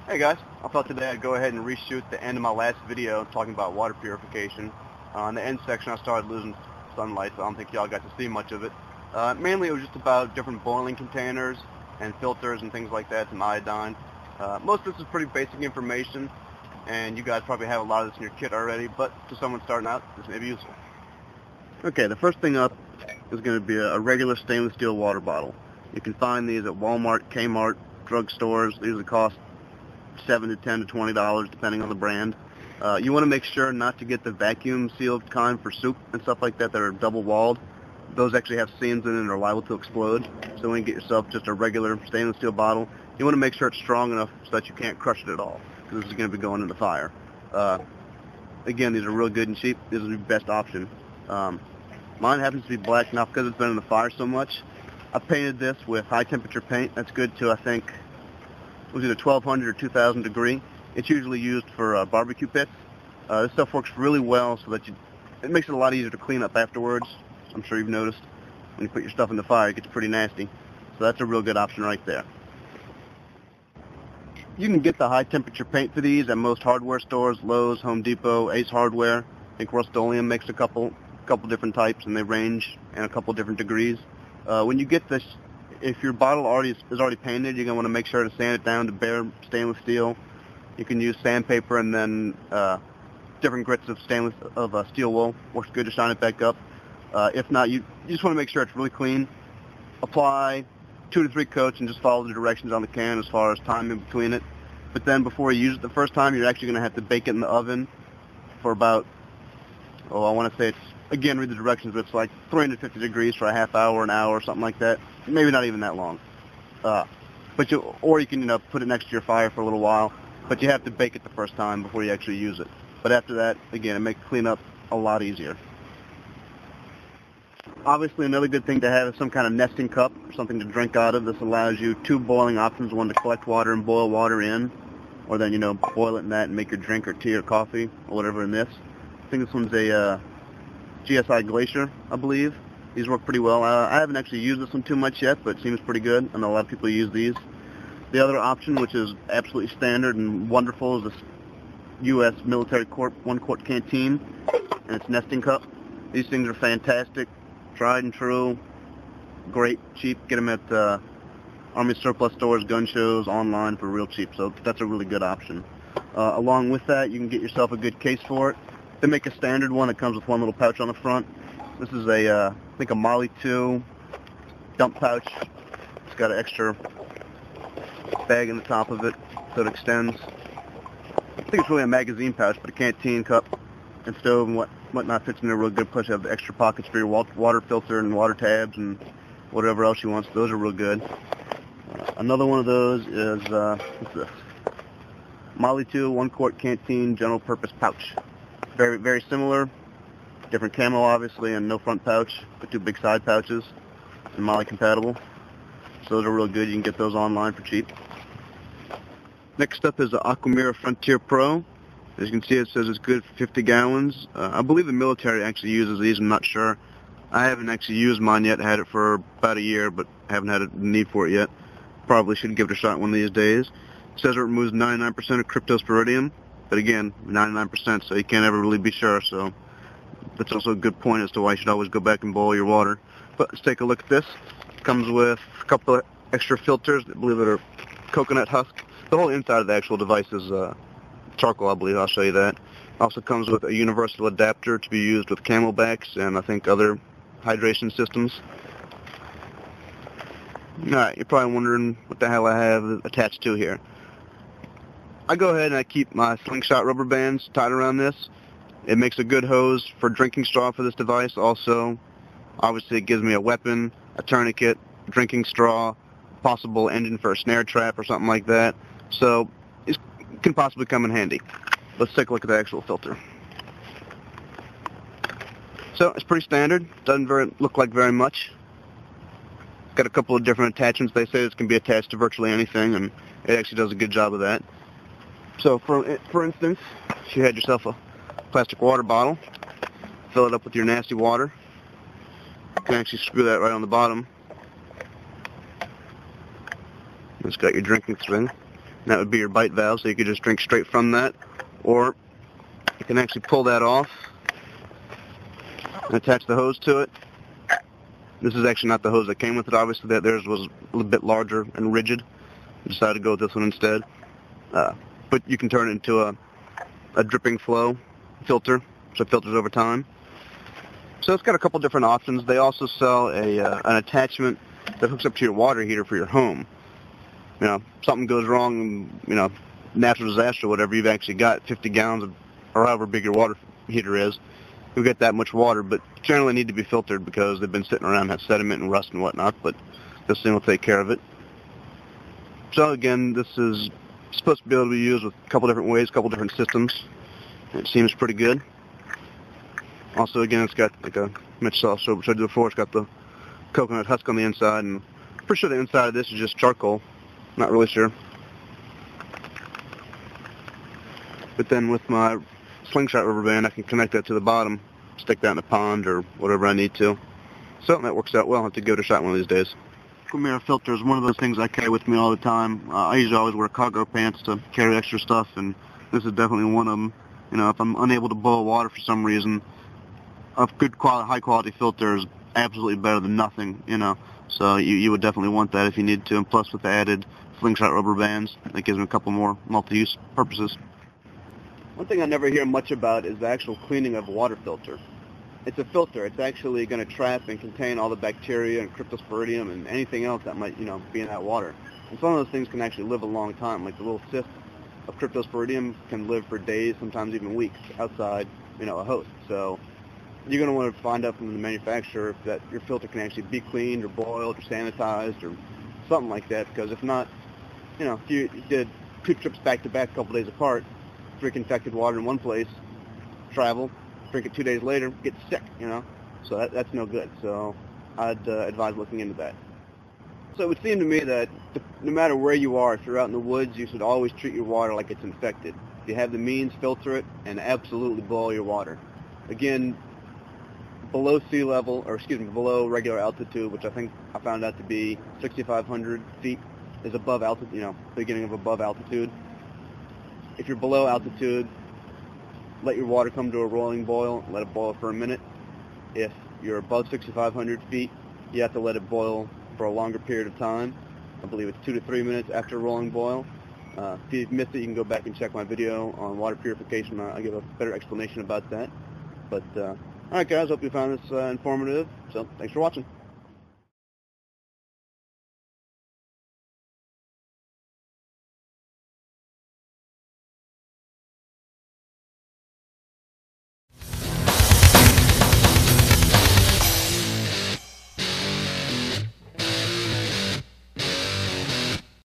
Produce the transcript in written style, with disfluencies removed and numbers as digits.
Hey guys, I thought today I'd go ahead and reshoot the end of my last video talking about water purification. In the end section I started losing sunlight, so I don't think y'all got to see much of it. Mainly it was just about different boiling containers and filters and things like that, some iodine. Most of this is pretty basic information, and you guys probably have a lot of this in your kit already, but to someone starting out, this may be useful. Okay, the first thing up is going to be a regular stainless steel water bottle. You can find these at Walmart, Kmart, drugstores. These usually cost $7 to $10 to $20 depending on the brand. You want to make sure not to get the vacuum sealed kind for soup and stuff like that are double walled. Those actually have seams in it and are liable to explode. So when you get yourself just a regular stainless steel bottle, you want to make sure it's strong enough so that you can't crush it at all, because this is going to be going in the fire. Again, these are real good and cheap. This is the best option. Mine happens to be black now because it's been in the fire so much. I painted this with high temperature paint. That's good to, I think, it was either 1200 or 2000 degree. It's usually used for barbecue pits. This stuff works really well so that it makes it a lot easier to clean up afterwards. I'm sure you've noticed when you put your stuff in the fire, it gets pretty nasty. So that's a real good option right there. You can get the high temperature paint for these at most hardware stores, Lowe's, Home Depot, Ace Hardware. I think Rust-Oleum makes a couple different types, and they range in a couple different degrees. When you get this, if your bottle is already painted, you're going to want to make sure to sand it down to bare stainless steel. You can use sandpaper and then different grits of steel wool. Works good to shine it back up. If not, you just want to make sure it's really clean. Apply 2 to 3 coats and just follow the directions on the can as far as time in between it. But then before you use it the first time, you're actually going to have to bake it in the oven for about, I want to say it's, again, read the directions, but it's like 350 degrees for a half hour, an hour, something like that. Maybe not even that long. Or you can, put it next to your fire for a little while, but you have to bake it the first time before you actually use it. But after that, again, it makes cleanup a lot easier. Obviously, another good thing to have is some kind of nesting cup or something to drink out of. This allows you 2 boiling options, one to collect water and boil water in, or then, boil it in that and make your drink or tea or coffee or whatever in this. I think this one's a GSI Glacier, I believe. These work pretty well. I haven't actually used this one too much yet, but it seems pretty good. I know a lot of people use these. The other option, which is absolutely standard and wonderful, is this U.S. Military Corp 1-quart canteen and its nesting cup. These things are fantastic, tried and true, great, cheap. Get them at Army surplus stores, gun shows, online for real cheap. So that's a really good option. Along with that, you can get yourself a good case for it. They make a standard one that comes with one little pouch on the front. This is I think a Molly 2 dump pouch. It's got an extra bag in the top of it so it extends. I think it's really a magazine pouch, but a canteen cup and stove and whatnot fits in there real good. Plus you have the extra pockets for your water filter and water tabs and whatever else you want. So those are real good. Another one of those is, what's this? Molly 2 1-quart canteen general purpose pouch. Very, very similar. Different camo, obviously, and no front pouch, but 2 big side pouches, and Molly compatible. So those are real good. You can get those online for cheap. Next up is the Aquamira Frontier Pro. As you can see, it says it's good for 50 gallons. I believe the military actually uses these. I'm not sure. I haven't actually used mine yet. I had it for about a year, but haven't had a need for it yet. Probably should give it a shot one of these days. It says it removes 99% of cryptosporidium. But again, 99%, so you can't ever really be sure. So that's also a good point as to why you should always go back and boil your water. But let's take a look at this. It comes with a couple of extra filters, I believe that are coconut husk. The whole inside of the actual device is charcoal, I believe. I'll show you that. Also comes with a universal adapter to be used with camelbacks and I think other hydration systems. Alright, you're probably wondering what the hell I have attached to here. I go ahead and I keep my slingshot rubber bands tied around this. It makes a good hose for drinking straw for this device. Also, obviously it gives me a weapon, a tourniquet, drinking straw, possible engine for a snare trap or something like that. So it can possibly come in handy. Let's take a look at the actual filter. So it's pretty standard. Doesn't look like very much. Got a couple of different attachments. They say this can be attached to virtually anything, and it actually does a good job of that. So, for instance, if you had yourself a plastic water bottle, fill it up with your nasty water. You can actually screw that right on the bottom. It's got your drinking thing. And that would be your bite valve, so you could just drink straight from that. Or you can actually pull that off and attach the hose to it. This is actually not the hose that came with it, obviously. Theirs was a little bit larger and rigid. I decided to go with this one instead. But you can turn it into a dripping flow filter, so it filters over time. So it's got a couple different options. They also sell an attachment that hooks up to your water heater for your home. You know, something goes wrong, you know, natural disaster or whatever, you've actually got 50 gallons of, or however big your water heater is. You'll get that much water, but generally need to be filtered because they've been sitting around, have sediment and rust and whatnot, but this thing will take care of it. So again, this is supposed to be able to be used with a couple different ways, a couple different systems. It seems pretty good. Also, again, it's got, like a Mitch saw, showed you before, it's got the coconut husk on the inside, and I'm pretty sure the inside of this is just charcoal. Not really sure. But then with my slingshot rubber band, I can connect that to the bottom, stick that in a pond or whatever I need to. So that works out well. I'll have to give it a shot one of these days. Aquamira filter is one of those things I carry with me all the time. I usually always wear cargo pants to carry extra stuff, and this is definitely one of them. You know, if I'm unable to boil water for some reason, a good quality, high quality filter is absolutely better than nothing, you know. So you would definitely want that if you need to, and plus with the added slingshot rubber bands, that gives me a couple more multi-use purposes. One thing I never hear much about is the actual cleaning of a water filter. It's a filter. It's actually going to trap and contain all the bacteria and cryptosporidium and anything else that might, you know, be in that water. And some of those things can actually live a long time. Like the little cyst of cryptosporidium can live for days, sometimes even weeks, outside, you know, a host. So you're going to want to find out from the manufacturer if that your filter can actually be cleaned or boiled or sanitized or something like that. Because if not, you know, if you did 2 trips back to back, a couple days apart, drink infected water in one place, travel, drink it 2 days later, get sick, you know. So that's no good. So I'd advise looking into that. So it would seem to me that no matter where you are, if you're out in the woods, you should always treat your water like it's infected. If you have the means, filter it and absolutely boil your water. Again, below sea level, or excuse me, below regular altitude, which I think I found out to be 6,500 feet, is above altitude, you know, beginning of above altitude. If you're below altitude, let your water come to a rolling boil, let it boil for a minute. If you're above 6,500 feet, you have to let it boil for a longer period of time. I believe it's 2 to 3 minutes after a rolling boil. If you've missed it, you can go back and check my video on water purification. I give a better explanation about that. But, all right, guys, hope you found this informative. So, thanks for watching.